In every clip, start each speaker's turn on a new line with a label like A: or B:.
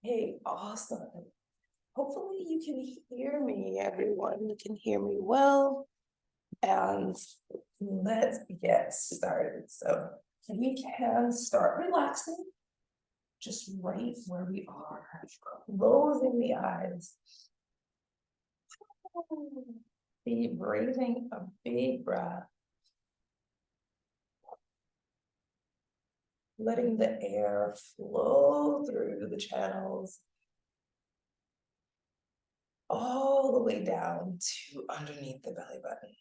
A: Hey, awesome. Hopefully you can hear me, everyone. You can hear me well. And let's get started. So we can start relaxing just right where we are, closing the eyes. Be breathing a big breath, letting the air flow through the channels all the way down to underneath the belly button.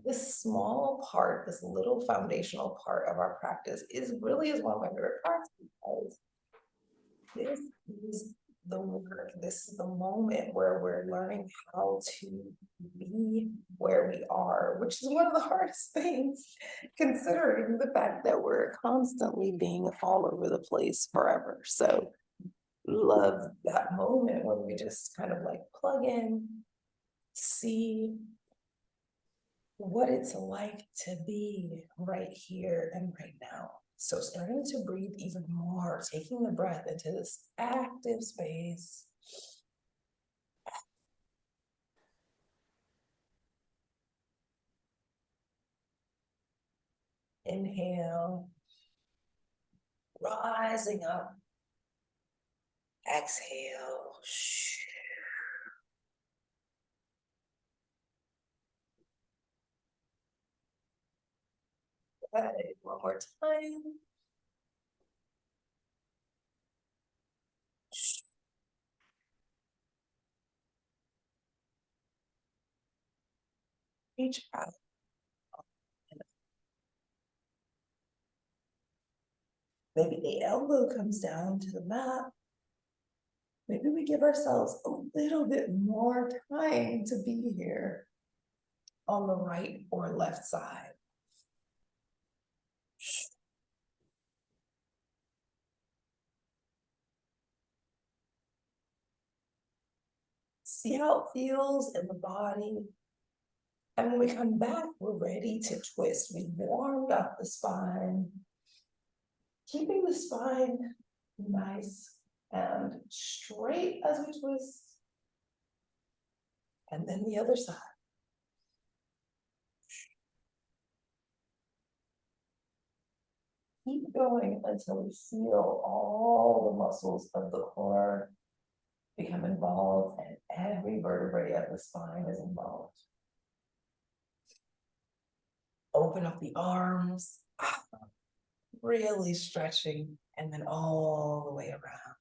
A: This small part, this little foundational part of our practice is one of my favorite parts because this is the work, this is the moment where we're learning how to be where we are, which is one of the hardest things, considering the fact that we're constantly being all over the place forever. So love that moment when we just kind of like plug in, see what it's like to be right here and right now. So starting to breathe even more, taking the breath into this active space. Inhale, rising up. Exhale. Good. One more time. Reach out. Maybe the elbow comes down to the mat. Maybe we give ourselves a little bit more time to be here on the right or left side. See how it feels in the body. And when we come back, we're ready to twist. We warmed up the spine, keeping the spine nice and straight as we twist. And then the other side. Keep going until we feel all the muscles of the core become involved and every vertebrae of the spine is involved. Open up the arms, really stretching, and then all the way around.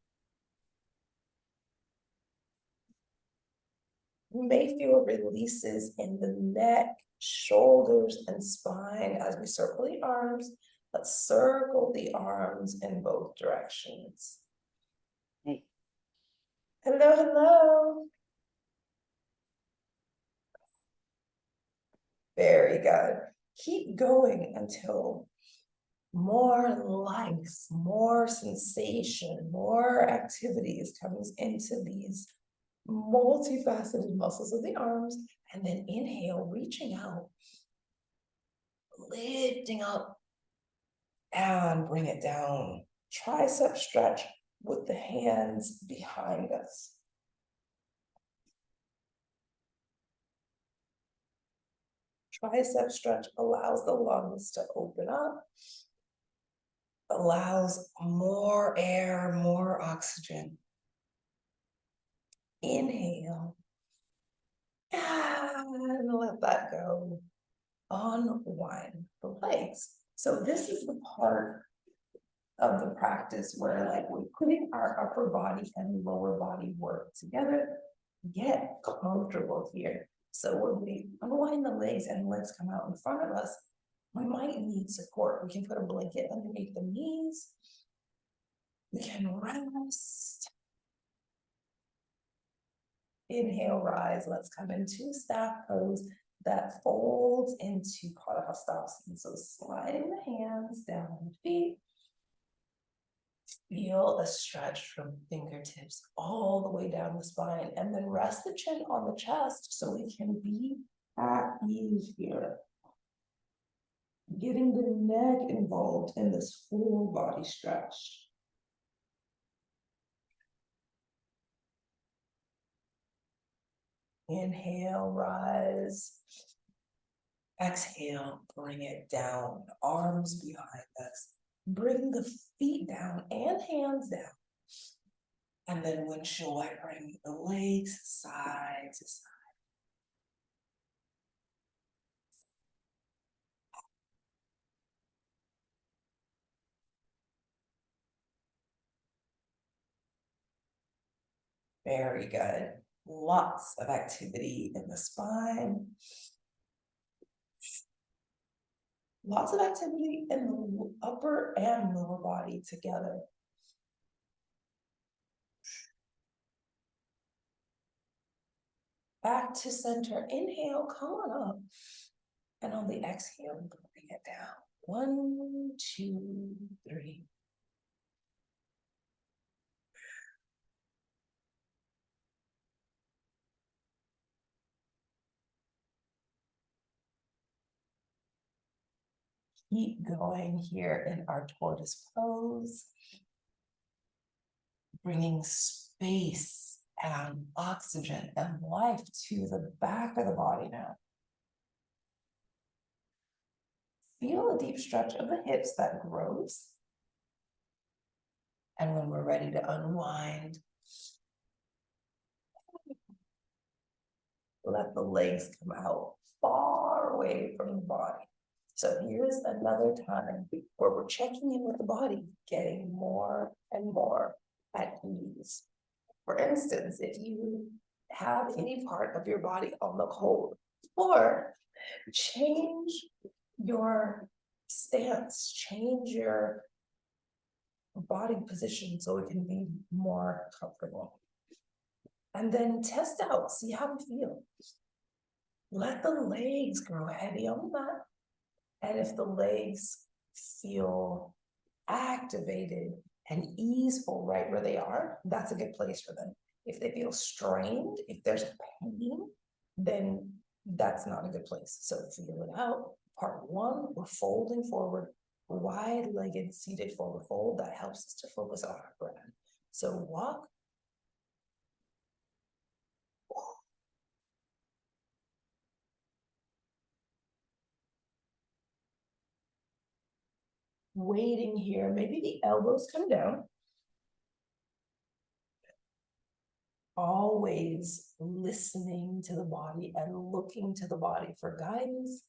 A: You may feel releases in the neck, shoulders, and spine as we circle the arms. Let's circle the arms in both directions. Hey. Hello, hello. Very good. Keep going until more life, more sensation, more activities comes into these multifaceted muscles of the arms. And then inhale, reaching out, lifting up, and bring it down. Tricep stretch with the hands behind us. Tricep stretch allows the lungs to open up, allows more air, more oxygen. Inhale, and let that go. Unwind the legs. So this is the part of the practice where like we're putting our upper body and lower body work together. Get comfortable here. So when we unwind the legs and legs come out in front of us, we might need support. We can put a blanket underneath the knees. We can rest. Inhale, rise. Let's come into staff pose that folds into Padahastasana. So sliding the hands down the feet. Feel a stretch from fingertips all the way down the spine, and then rest the chin on the chest so we can be at ease here. Getting the neck involved in this full body stretch. Inhale, rise. Exhale, bring it down, arms behind us. Bring the feet down and hands down. And then windshield wiper, bring the legs side to side. Very good. Lots of activity in the spine. Lots of activity in the upper and lower body together. Back to center. Inhale, come on up. And on the exhale, bring it down. 1, 2, 3. Keep going here in our tortoise pose. Bringing space and oxygen and life to the back of the body now. Feel a deep stretch of the hips that grows. And when we're ready to unwind, let the legs come out far away from the body. So here's another time where we're checking in with the body, getting more and more at ease. For instance, if you have any part of your body on the cold, or change your stance, change your body position so it can be more comfortable. And then test out, see how you feel. Let the legs grow heavy on the mat. And if the legs feel activated and easeful right where they are, that's a good place for them. If they feel strained, if there's pain, then that's not a good place. So feel it out. Part 1, we're folding forward, wide-legged seated forward fold. That helps us to focus on our breath. So walk. Waiting here, maybe the elbows come down. Always listening to the body and looking to the body for guidance.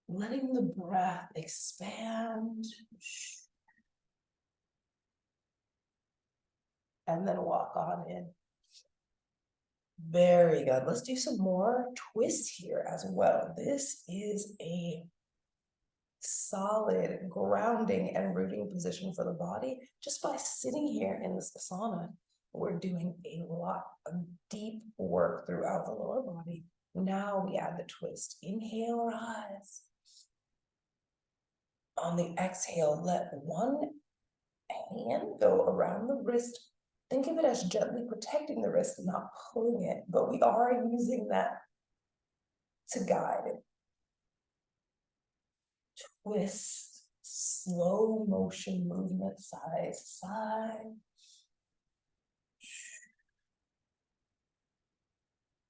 A: Letting the breath expand. And then walk on in. Very good. Let's do some more twists here as well. This is a solid grounding and rooting position for the body. Just by sitting here in this asana, we're doing a lot of deep work throughout the lower body. Now we add the twist. Inhale, rise. On the exhale, let one hand go around the wrist. Think of it as gently protecting the wrist, not pulling it, but we are using that to guide it. Twist, slow motion movement, side to side.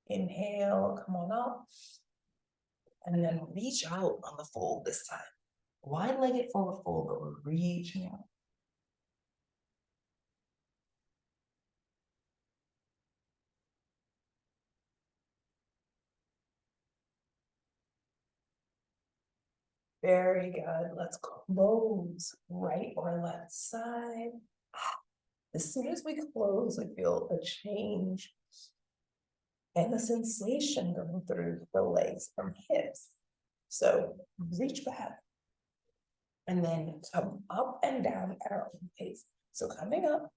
A: Inhale, come on up. And then reach out on the fold this time. Wide-legged forward fold, but we're reaching out. Very good. Let's close right or left side. As soon as we close, we feel a change and the sensation going through the legs from hips. So reach back and then come up and down at our own pace. So coming up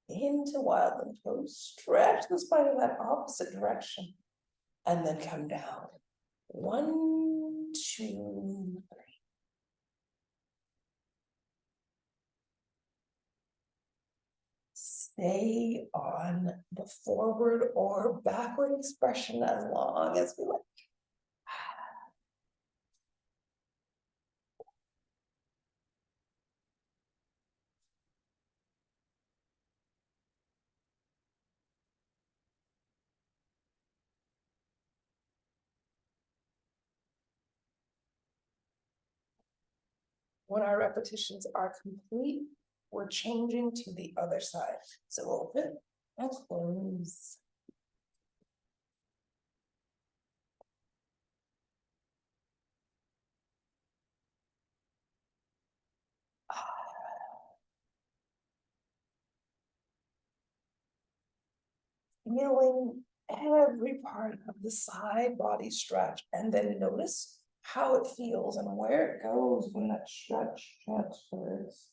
A: into wildland pose, stretch the spine in that opposite direction, and then come down. 1, 2, 3. Stay on the forward or backward expression as long as we like. When our repetitions are complete, we're changing to the other side. So open and close. Feeling every part of the side body stretch, and then notice how it feels and where it goes when that stretch transfers.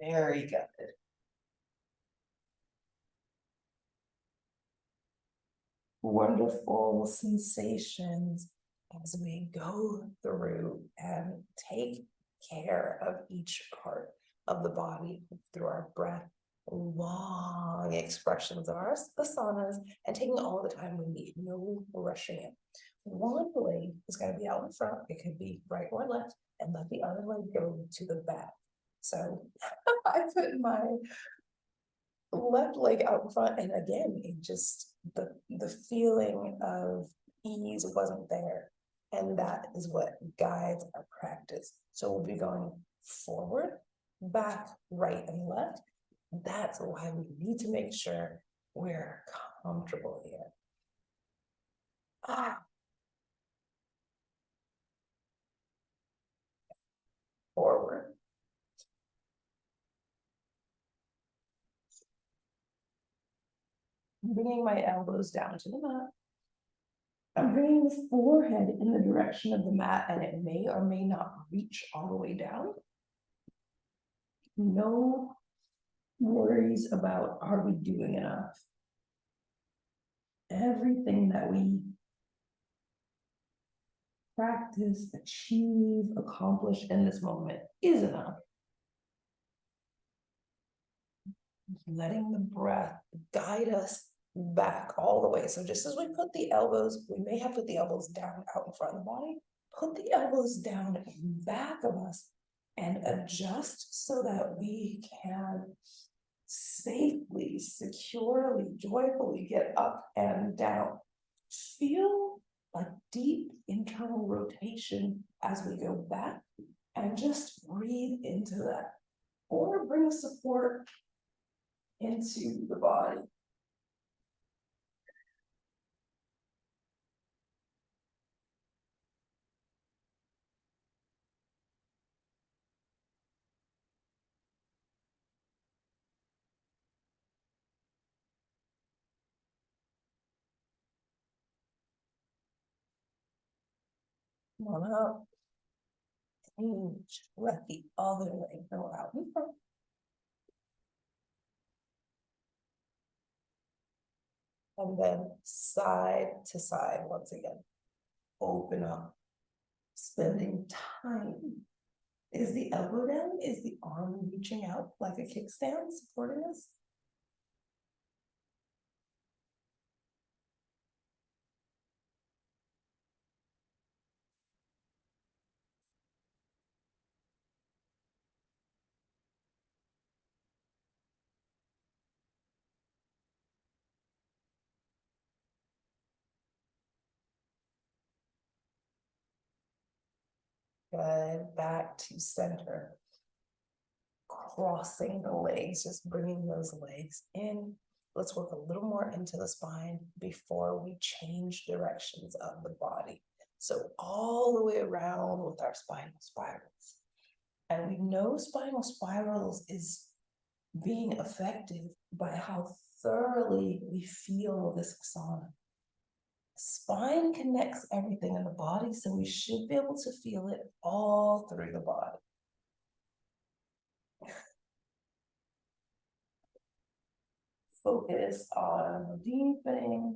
A: Very good. Wonderful sensations as we go through and take care of each part of the body through our breath, long expressions of our asanas, and taking all the time we need, no rushing it. One leg is going to be out in front, it could be right or left, and let the other leg go to the back. So I put my left leg out in front, and again, it just the feeling of ease wasn't there, and that is what guides our practice. So we'll be going forward, back, right, and left. That's why we need to make sure we're comfortable here. Forward, bringing my elbows down to the mat. I'm bringing the forehead in the direction of the mat, and it may or may not reach all the way down. No worries about, are we doing enough? Everything that we practice, achieve, accomplish in this moment is enough. Letting the breath guide us back all the way. So just as we put the elbows, we may have put the elbows down out in front of the body, put the elbows down in back of us and adjust so that we can safely, securely, joyfully get up and down. Feel a deep internal rotation as we go back, and just breathe into that, or bring support into the body. Come on up. Change. Let the other leg go out in front. And then side to side once again. Open up. Spending time. Is the elbow down? Is the arm reaching out like a kickstand supporting us? Good. Back to center. Crossing the legs, just bringing those legs in. Let's work a little more into the spine before we change directions of the body. So all the way around with our spinal spirals. And we know spinal spirals is being affected by how thoroughly we feel this asana. Spine connects everything in the body, so we should be able to feel it all through the body. Focus on deepening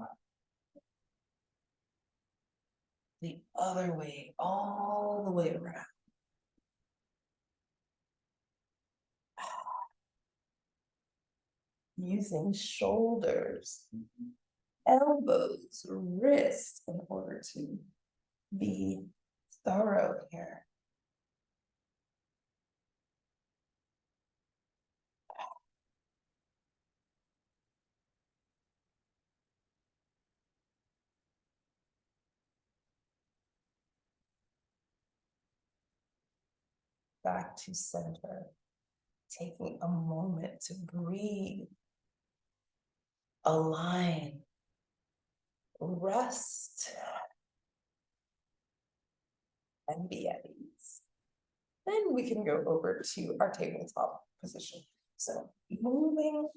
A: the other way, all the way around. using shoulders, elbows, wrists in order to be thorough here. Back to center, taking a moment to breathe, align, rest, and be at ease. Then we can go over to our tabletop position. So moving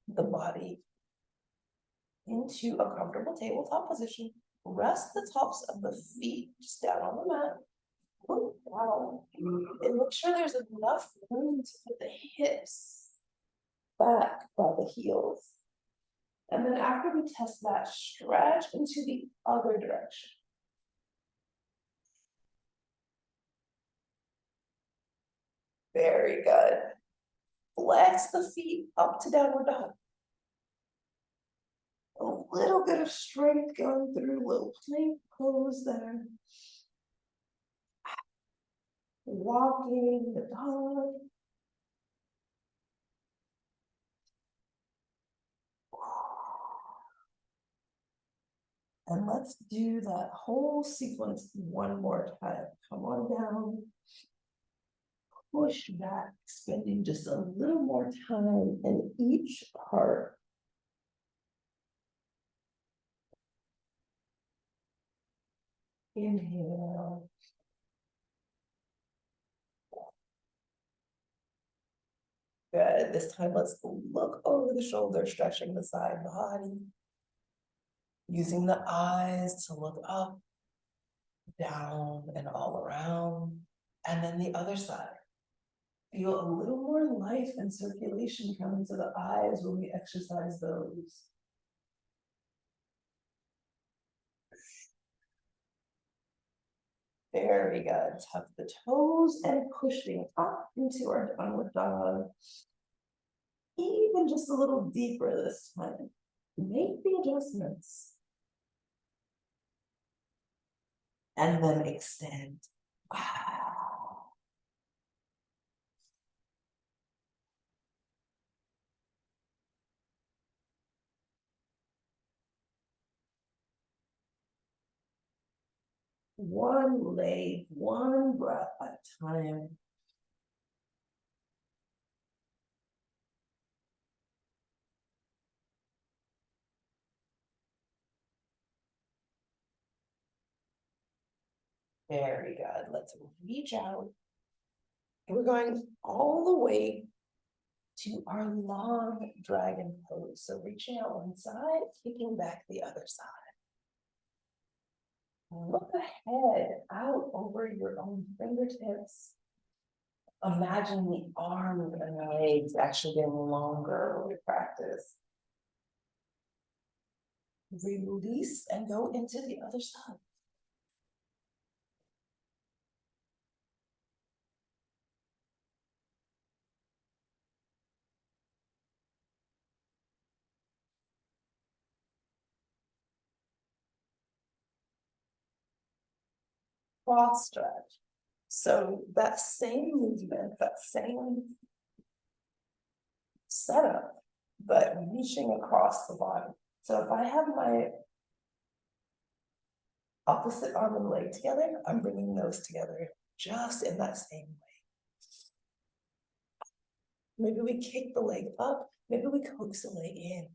A: the body into a comfortable tabletop position, rest the tops of the feet just down on the mat. Wow. And make sure there's enough room to put the hips back by the heels. And then after we test that, stretch into the other direction. Very good. Flex the feet up to downward dog. A little bit of strength going through, little plank pose there. Walking the dog. And let's do that whole sequence one more time. Come on down. Push back, spending just a little more time in each part. Inhale. Good. This time, let's look over the shoulder, stretching the side body. Using the eyes to look up, down, and all around. And then the other side. Feel a little more life and circulation coming to the eyes when we exercise those. Very good. Tuck the toes and pushing up into our downward dog. Even just a little deeper this time. Make the adjustments. And then extend. Wow. One leg, one breath at a time. Very good. Let's reach out. And we're going all the way to our long dragon pose. So reaching out one side, kicking back the other side. Look ahead, out over your own fingertips. Imagine the arms and the legs actually getting longer when we practice. Release and go into the other side. Cross stretch. So that same movement, that same setup, but reaching across the body. So if I have my opposite arm and leg together, I'm bringing those together just in that same way. Maybe we kick the leg up, maybe we coax the leg in.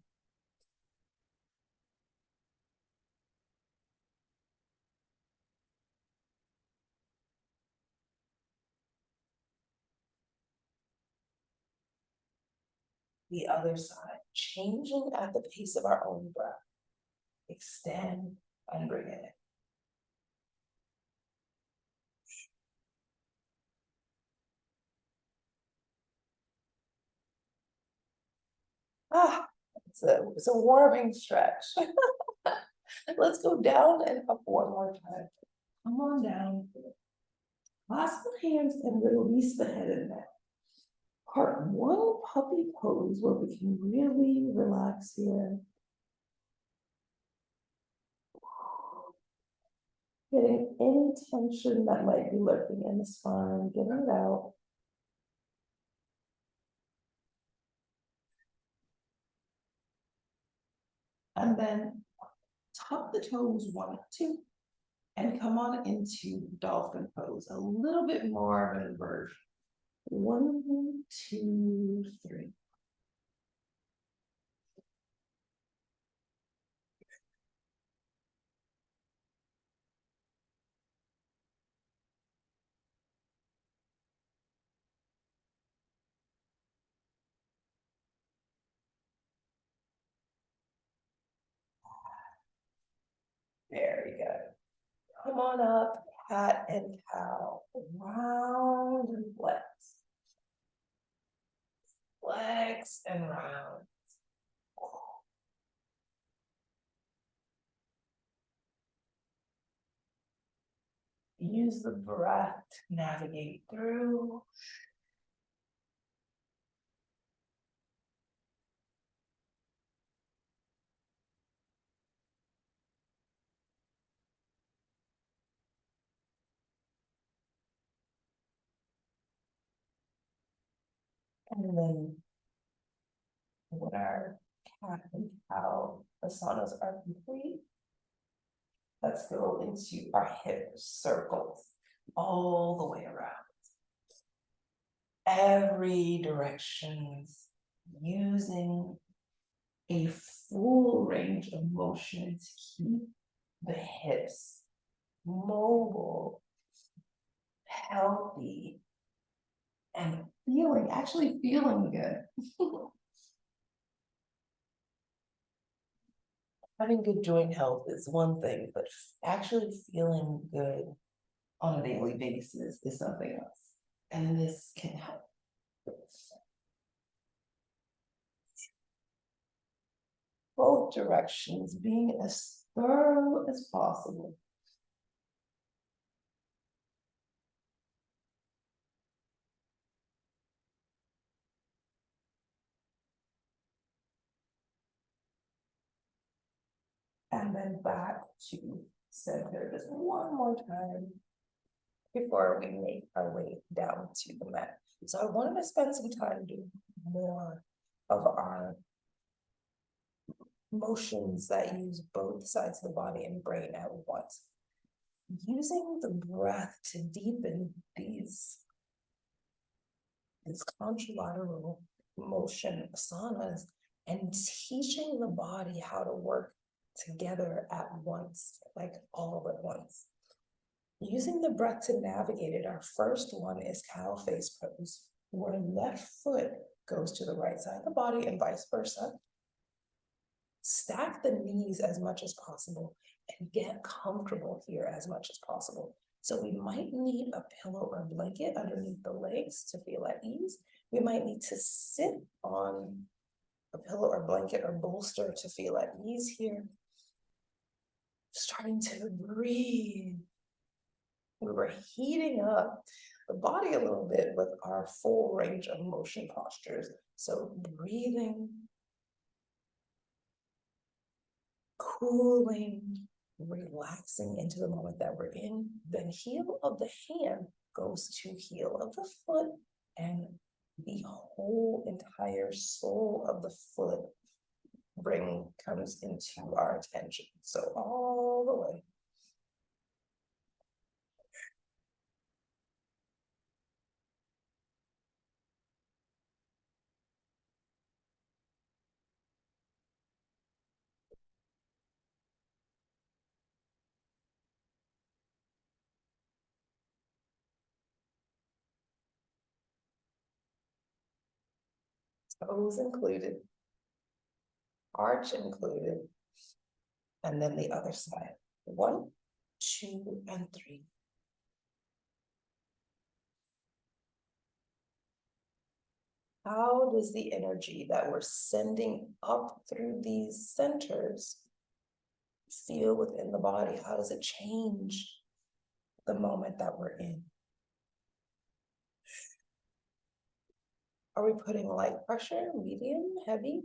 A: The other side, changing at the pace of our own breath. Extend and bring it in. Ah, it's a warming stretch. Let's go down and up one more time. Come on down. Clasp the hands and release the head and neck. Part one, puppy pose, where we can really relax here. Getting any tension that might be lurking in the spine, getting it out. And then tuck the toes 1 2 and come on into dolphin pose, a little bit more of an inversion. 1 2 3. Very good. Come on up, cat and cow, round and flex. Flex and round. Use the breath to navigate through. And then when our cat and cow asanas are complete, let's go into our hip circles all the way around. Every direction, using a full range of motion to keep the hips mobile, healthy, and actually feeling good. Having good joint health is one thing, but actually feeling good on a daily basis is something else. And this can help. Both directions, being as thorough as possible. And then back to center just one more time before we make our way down to the mat. So I wanted to spend some time doing more of our motions that use both sides of the body and brain at once. Using the breath to deepen this contralateral motion asanas and teaching the body how to work together at once, like all at once. Using the breath to navigate it, our first one is cow face pose, where left foot goes to the right side of the body and vice versa. Stack the knees as much as possible and get comfortable here as much as possible. So we might need a pillow or a blanket underneath the legs to feel at ease. We might need to sit on a pillow or blanket or bolster to feel at ease here. Starting to breathe. We were heating up the body a little bit with our full range of motion postures. So breathing, cooling, relaxing into the moment that we're in. Then heel of the hand goes to heel of the foot, and the whole entire sole of the foot comes into our attention. So all the way. Toes included, arch included, and then the other side. 1, 2, and 3. How does the energy that we're sending up through these centers feel within the body? How does it change the moment that we're in? Are we putting light pressure, medium, heavy?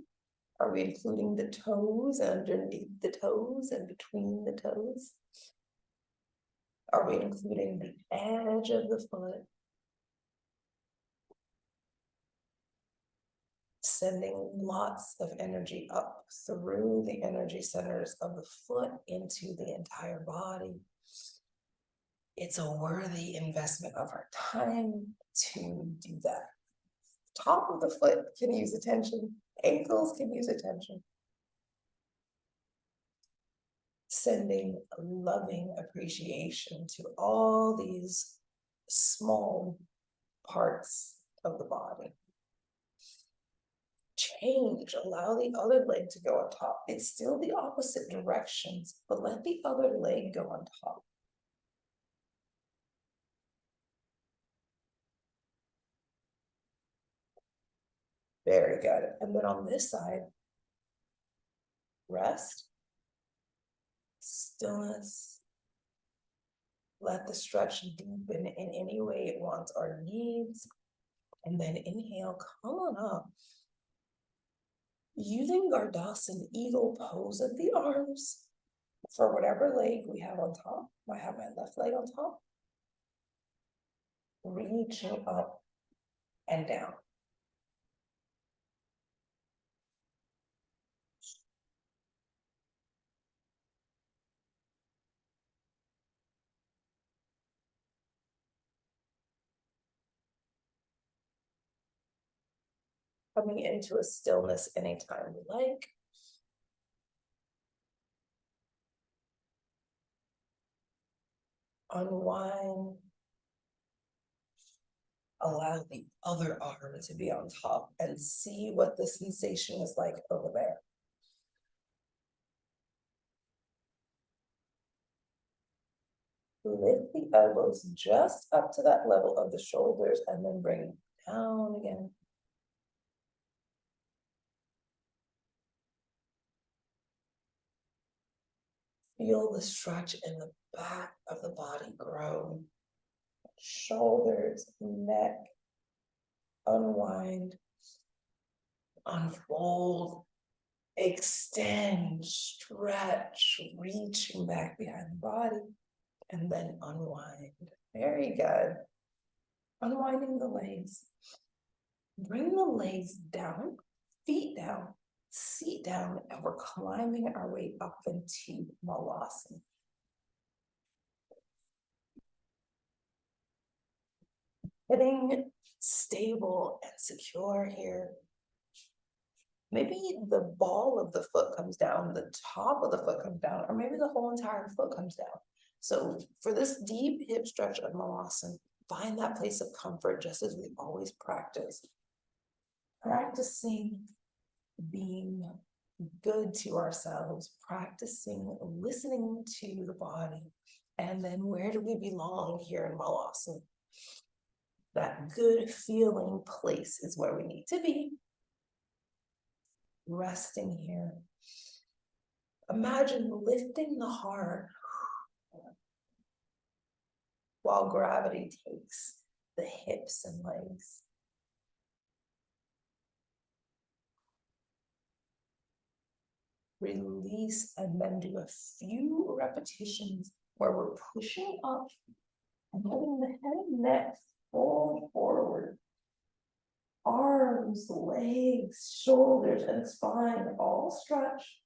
A: Are we including the toes, underneath the toes, and between the toes? Are we including the edge of the foot? Sending lots of energy up through the energy centers of the foot into the entire body. It's a worthy investment of our time to do that. Top of the foot can use attention, ankles can use attention. Sending loving appreciation to all these small parts of the body. Change, allow the other leg to go on top. It's still the opposite directions, but let the other leg go on top. Very good. And then on this side, rest, stillness. Let the stretch deepen in any way it wants or needs. And then inhale, come on up. Using Gardasan eagle pose of the arms for whatever leg we have on top. I have my left leg on top. Reaching up and down. Coming into a stillness anytime we like. Unwind. Allow the other arm to be on top and see what the sensation is like over there. Lift the elbows just up to that level of the shoulders and then bring down again. Feel the stretch in the back of the body grow. Shoulders, neck, unwind, unfold, extend, stretch, reaching back behind the body, and then unwind. Very good. Unwinding the legs. Bring the legs down, feet down, seat down, and we're climbing our way up into Malasana. Getting stable and secure here. Maybe the ball of the foot comes down, the top of the foot comes down, or maybe the whole entire foot comes down. So for this deep hip stretch of Malasana, find that place of comfort just as we always practice. Practicing being good to ourselves, practicing listening to the body, and then where do we belong here in Malasana? That good feeling place is where we need to be. Resting here. Imagine lifting the heart while gravity takes the hips and legs. Release and then do a few repetitions where we're pushing up and letting the head and neck fold forward. Arms, legs, shoulders, and spine all stretch.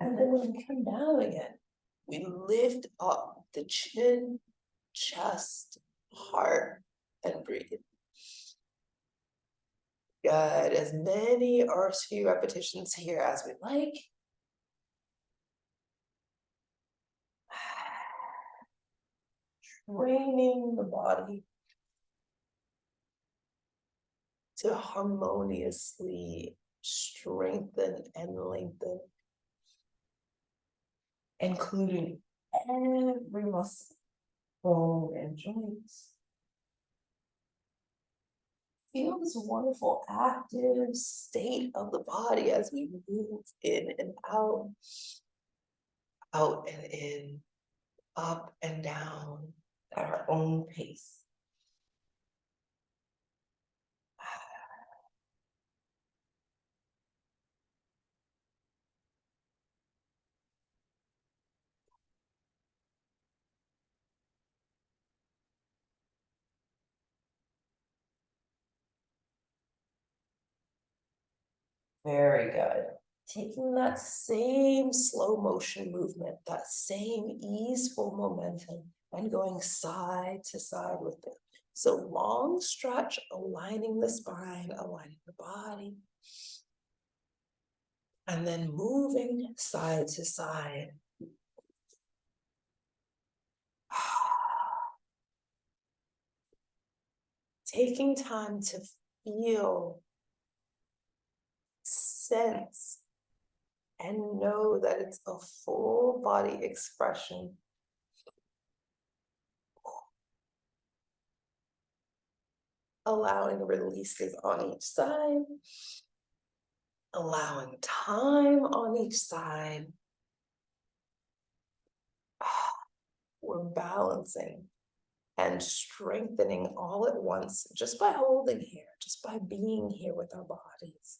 A: And then when we come down again, we lift up the chin, chest, heart, and breathe. Good. As many or as few repetitions here as we like. Training the body to harmoniously strengthen and lengthen, including every muscle, bone, and joints. Feel this wonderful active state of the body as we move in and out and in, up and down at our own pace. Very good. Taking that same slow motion movement, that same easeful momentum, and going side to side with it. So long stretch, aligning the spine, aligning the body, and then moving side to side. Taking time to feel, sense, and know that it's a full body expression. Allowing releases on each side, allowing time on each side. We're balancing and strengthening all at once just by holding here, just by being here with our bodies.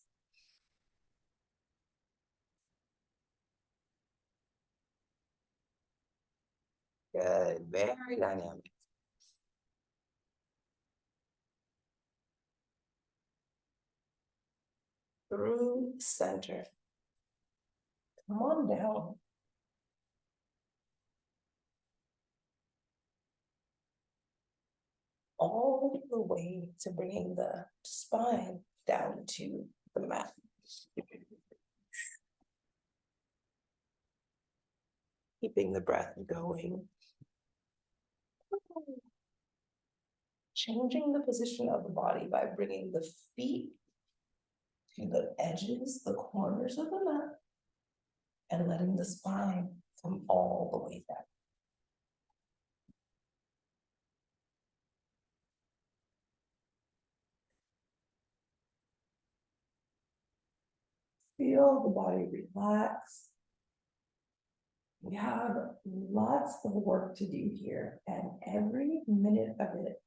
A: Good, very dynamic. Through center. Come on down. All the way to bringing the spine down to the mat. Keeping the breath going. Changing the position of the body by bringing the feet to the edges, the corners of the mat, and letting the spine come all the way down. Feel the body relax. We have lots of work to do here, and every minute of it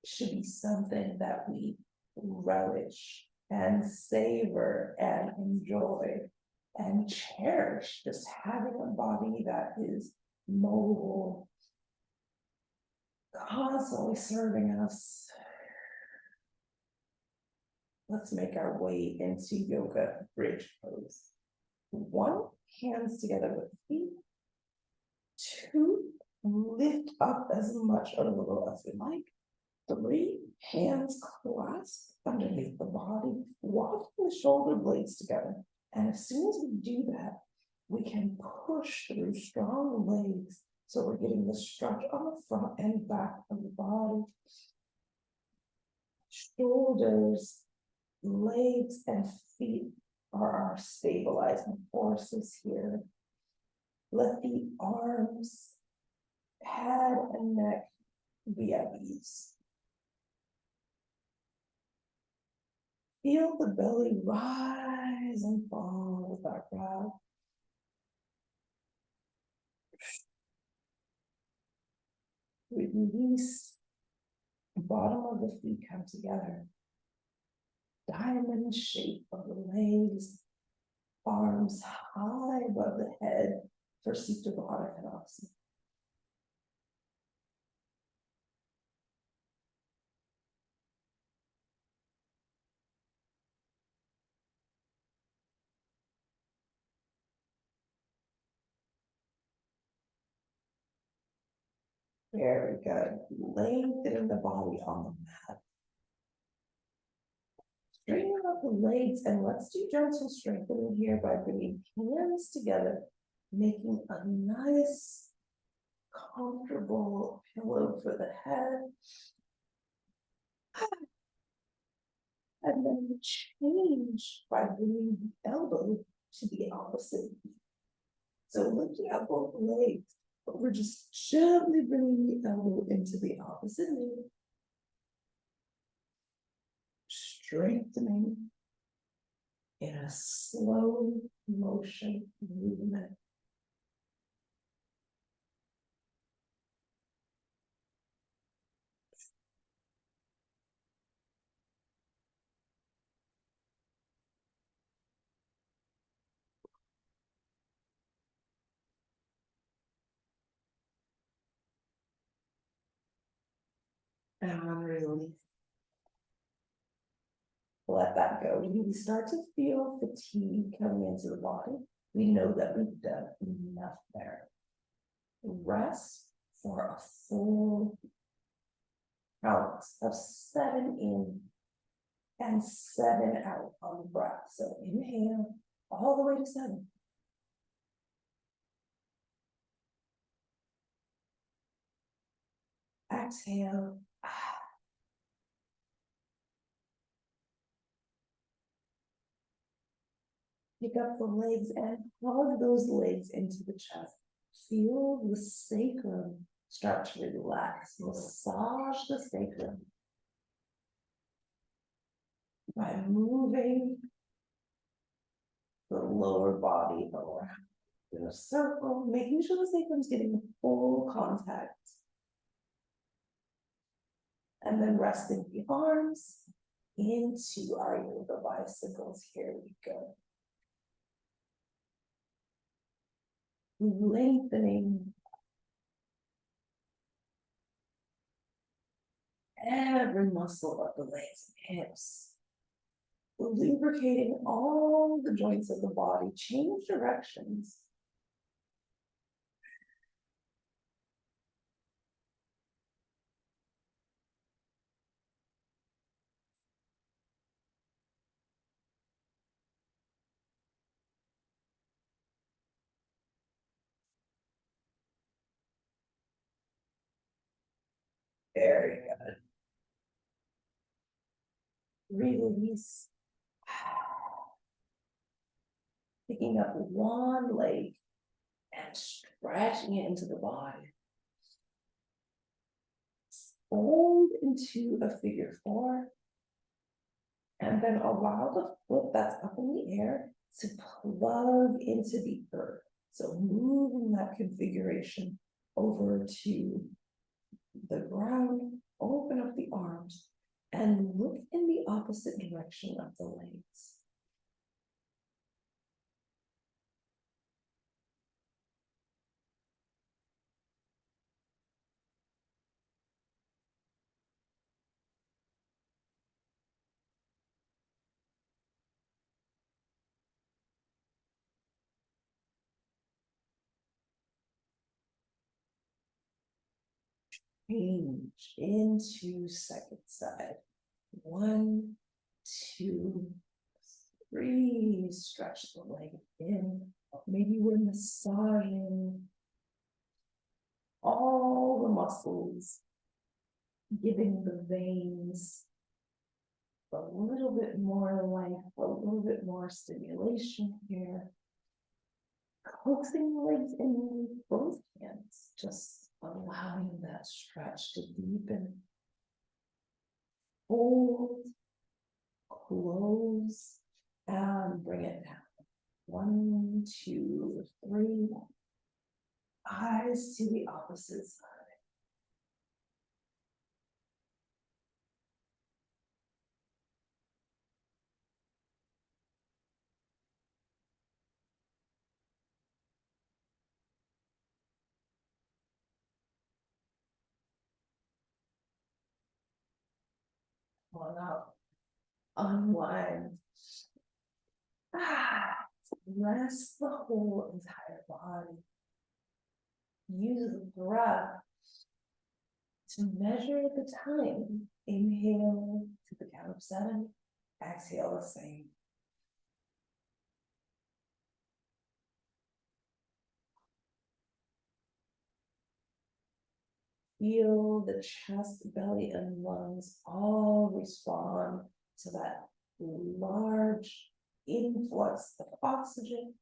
A: should be something that we relish and savor and enjoy and cherish. Just having a body that is mobile, constantly serving us. Let's make our way into yoga bridge pose. One, hands together with feet. Two, lift up as much or little as we like. Three, hands clasped underneath the body, walk the shoulder blades together. And as soon as we do that, we can push through strong legs. So we're getting the stretch on the front and back of the body. Shoulders, legs, and feet are our stabilizing forces here. Let the arms, head, and neck be at ease. Feel the belly rise and fall with our breath. Release. The bottom of the feet come together. Diamond shape of the legs. Arms high above the head for Supta Baddha Konasana. Very good. Lengthening the body on the mat. Straighten up the legs, and let's do gentle strengthening here by bringing hands together, making a nice, comfortable pillow for the head. And then we change by bringing the elbow to the opposite. So lifting up both legs, but we're just gently bringing the elbow into the opposite knee. Strengthening in a slow motion movement. And release. let that go. When we start to feel fatigue coming into the body, we know that we've done enough there. Rest for a full count of 7 in and 7 out on the breath. So inhale all the way to 7. Exhale. Pick up the legs and hug those legs into the chest. Feel the sacrum start to relax. Massage the sacrum by moving the lower body around in a circle, making sure the sacrum is getting full contact. And then resting the arms into our yoga bicycles. Here we go. Lengthening every muscle of the legs and hips. Lubricating all the joints of the body. Change directions. Very good. Release. Picking up one leg and stretching it into the body. Fold into a figure 4. And then allow the foot that's up in the air to plug into the earth. So moving that configuration over to the ground, open up the arms, and look in the opposite direction of the legs. Change into second side. 1, 2, 3. Stretch the leg in. Maybe we're massaging all the muscles, giving the veins a little bit more life, a little bit more stimulation here. Coaxing the legs in with both hands, just allowing that stretch to deepen. Hold, close, and bring it down. 1, 2, 3. Eyes to the opposite side. Come on out. Unwind. Rest the whole entire body. Use the breath to measure the time. Inhale to the count of 7. Exhale the same. Feel the chest, belly, and lungs all respond to that large influx of oxygen.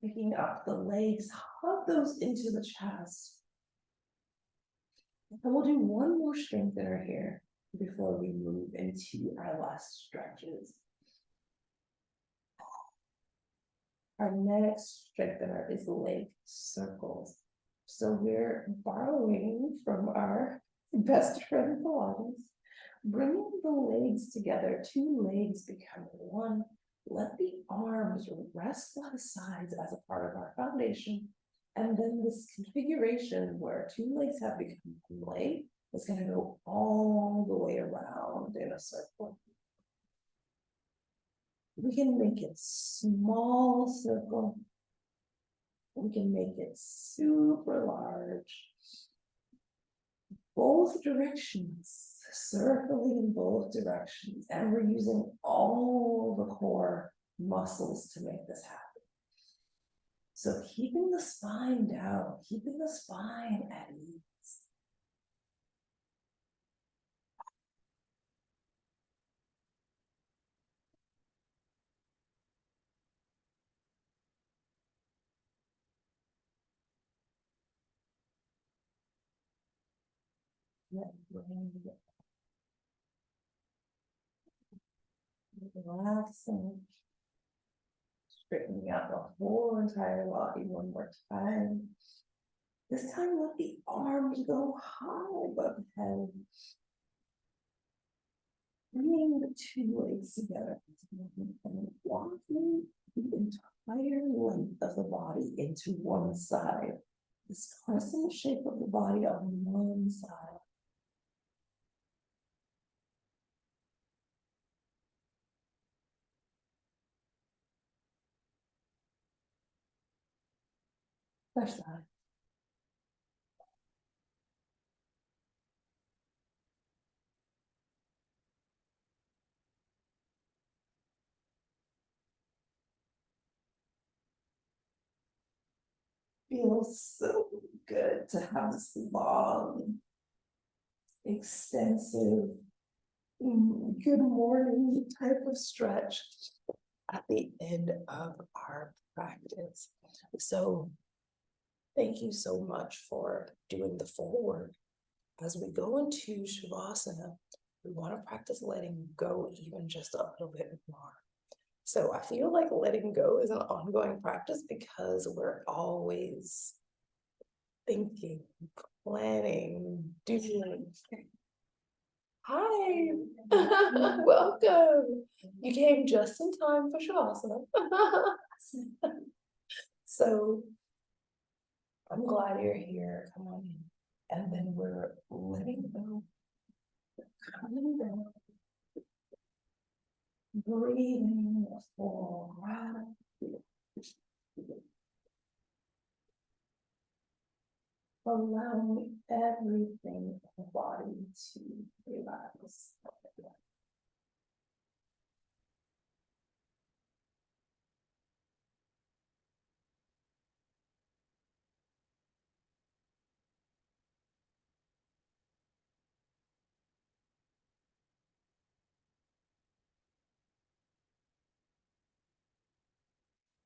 A: Picking up the legs, hug those into the chest. And we'll do one more strengthener here before we move into our last stretches. Our next strengthener is leg circles. So we're borrowing from our best friend Pilates, bringing the legs together. 2 legs become 1. Let the arms rest by the sides as a part of our foundation, And then this configuration where two legs have become one leg is going to go all the way around in a circle. We can make it small circle. We can make it super large. Both directions, circling in both directions. And we're using all the core muscles to make this happen. So keeping the spine down, keeping the spine at ease. Relaxing. Straightening out the whole entire body one more time. This time let the arms go high above the head. Bringing the two legs together and walking the entire length of the body into one side. This crescent shape of the body on one side. Fresh side. Feels so good to have this long, extensive, good morning type of stretch at the end of our practice. So thank you so much for doing the forward. As we go into Shavasana, we want to practice letting go even just a little bit more. So I feel like letting go is an ongoing practice because we're always thinking, planning, doing. Hi, welcome. You came just in time for Shavasana. So I'm glad you're here. Come on in. And then we're letting go, coming down, breathing full breath. Allowing everything in the body to relax.